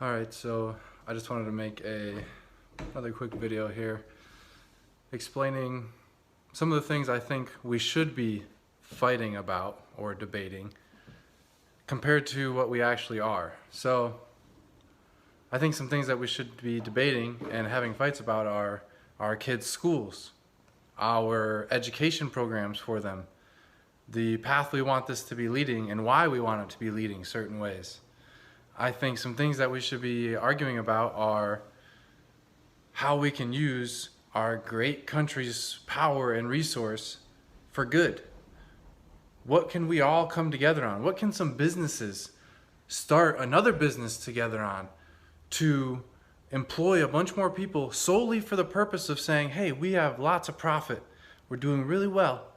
Alright, so I just wanted to make another quick video here explaining some of the things I think we should be fighting about or debating compared to what we actually are. So I think some things that we should be debating and having fights about are our kids' schools, our education programs for them, the path we want this to be leading and why we want it to be leading certain ways. I think some things that we should be arguing about are how we can use our great country's power and resource for good. What can we all come together on? What can some businesses start another business together on to employ a bunch more people solely for the purpose of saying, hey, we have lots of profit. We're doing really well.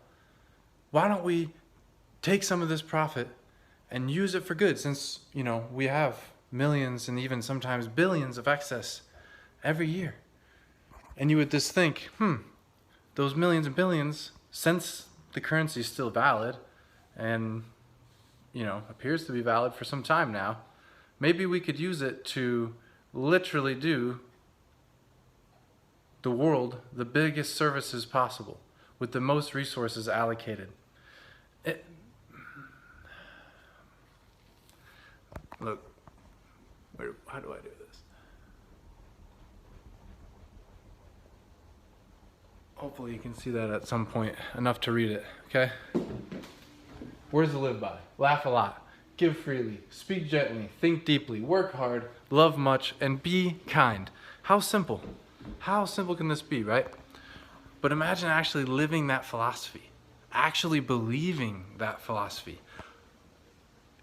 Why don't we take some of this profit and use it for good, since, we have millions and even sometimes billions of excess every year. And you would just think, those millions and billions, since the currency is still valid and, appears to be valid for some time now, maybe we could use it to literally do the world the biggest services possible with the most resources allocated. Look, how do I do this? Hopefully you can see that at some point, enough to read it, okay? Words to live by. Laugh a lot. Give freely. Speak gently. Think deeply. Work hard. Love much. And be kind. How simple. How simple can this be, right? But imagine actually living that philosophy. Actually believing that philosophy.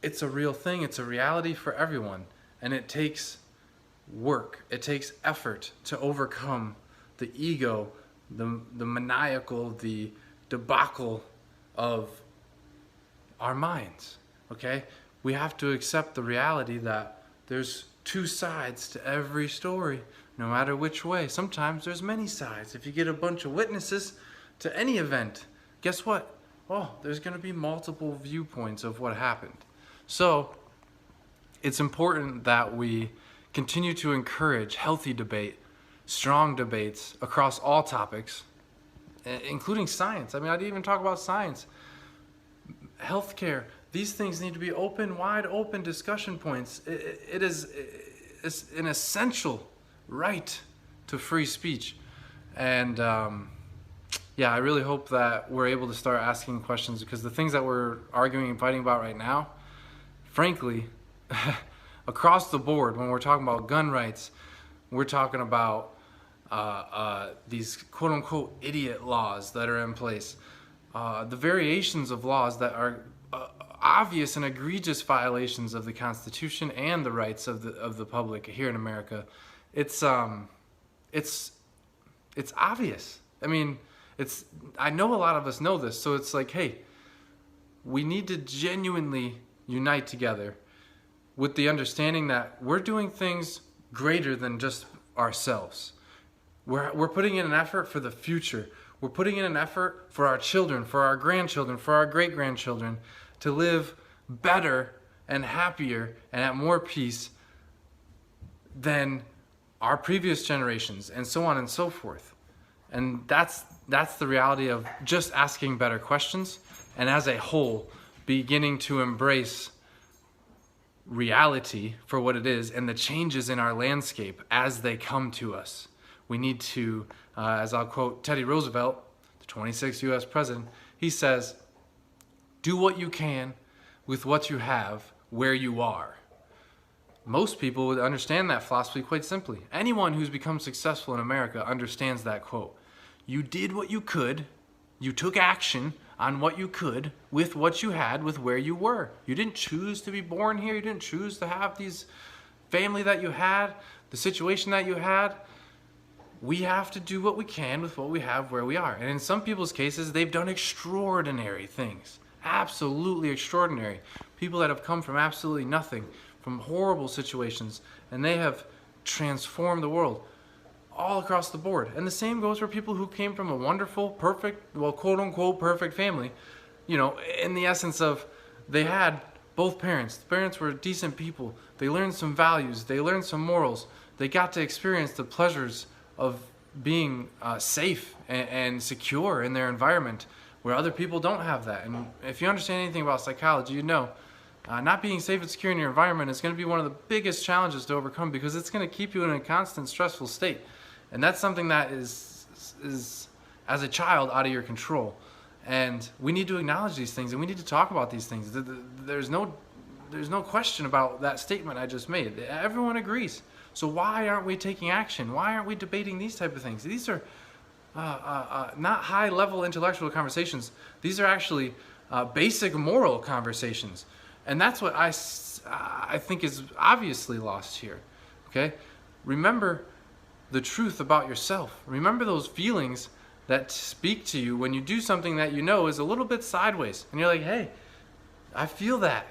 It's a real thing. It's a reality for everyone. And it takes work. It takes effort to overcome the ego, the maniacal, the debacle of our minds. Okay? We have to accept the reality that there's two sides to every story, no matter which way. Sometimes there's many sides. If you get a bunch of witnesses to any event, guess what? Oh, there's going to be multiple viewpoints of what happened. So it's important that we continue to encourage healthy debate, strong debates across all topics, including science. I mean, I didn't even talk about science. Healthcare. These things need to be open, wide open discussion points. It's an essential right to free speech. And I really hope that we're able to start asking questions, because the things that we're arguing and fighting about right now, frankly, across the board, when we're talking about gun rights, we're talking about these quote-unquote idiot laws that are in place, the variations of laws that are obvious and egregious violations of the Constitution and the rights of the public here in America. It's obvious. I mean, I know a lot of us know this, so it's like, hey, we need to genuinely unite together with the understanding that we're doing things greater than just ourselves. We're putting in an effort for the future. We're putting in an effort for our children, for our grandchildren, for our great-grandchildren, to live better and happier and at more peace than our previous generations, and so on and so forth. And that's the reality of just asking better questions, and as a whole, beginning to embrace reality for what it is and the changes in our landscape as they come to us. We need to, as I'll quote Teddy Roosevelt, the 26th U.S. president, he says, do what you can with what you have where you are. Most people would understand that philosophy quite simply. Anyone who's become successful in America understands that quote. You did what you could. You took action on what you could with what you had, with where you were. You didn't choose to be born here. You didn't choose to have these family that you had, the situation that you had. We have to do what we can with what we have where we are. And in some people's cases, they've done extraordinary things. Absolutely extraordinary. People that have come from absolutely nothing, from horrible situations, and they have transformed the world all across the board. And the same goes for people who came from a wonderful, perfect, well, quote unquote, perfect family, in the essence of they had both parents. The parents were decent people. They learned some values. They learned some morals. They got to experience the pleasures of being safe and secure in their environment where other people don't have that. And if you understand anything about psychology, you know not being safe and secure in your environment is going to be one of the biggest challenges to overcome, because it's going to keep you in a constant stressful state. And that's something that is as a child out of your control. And we need to acknowledge these things, and we need to talk about these things. There's no question about that statement I just made. Everyone agrees. So why aren't we taking action? Why aren't we debating these type of things? These are not high-level intellectual conversations. These are actually basic moral conversations. And that's what I think is obviously lost here. Okay? Remember the truth about yourself. Remember those feelings that speak to you when you do something that you know is a little bit sideways. And you're like, hey, I feel that.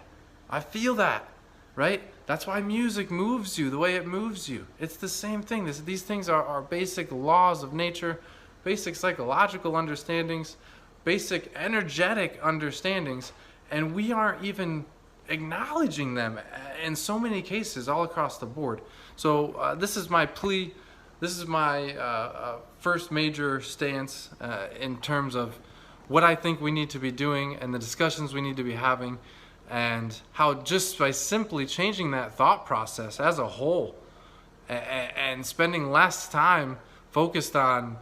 I feel that. Right? That's why music moves you the way it moves you. It's the same thing. These things are basic laws of nature, basic psychological understandings, basic energetic understandings, and we aren't even acknowledging them in so many cases all across the board. So this is my plea. This is my first major stance in terms of what I think we need to be doing and the discussions we need to be having, and how just by simply changing that thought process as a whole and spending less time focused on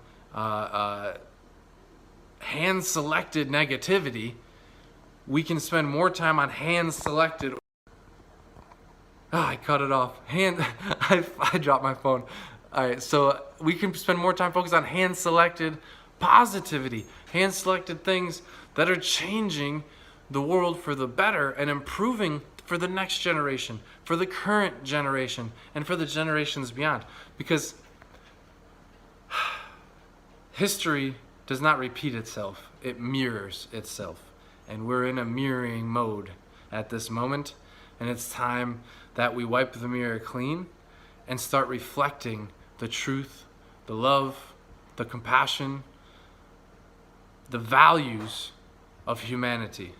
hand-selected negativity, we can spend more time on hand-selected... I cut it off. I dropped my phone. All right, so we can spend more time focused on hand-selected positivity, hand-selected things that are changing the world for the better and improving for the next generation, for the current generation, and for the generations beyond. Because history does not repeat itself, it mirrors itself. And we're in a mirroring mode at this moment, and it's time that we wipe the mirror clean and start reflecting the truth, the love, the compassion, the values of humanity.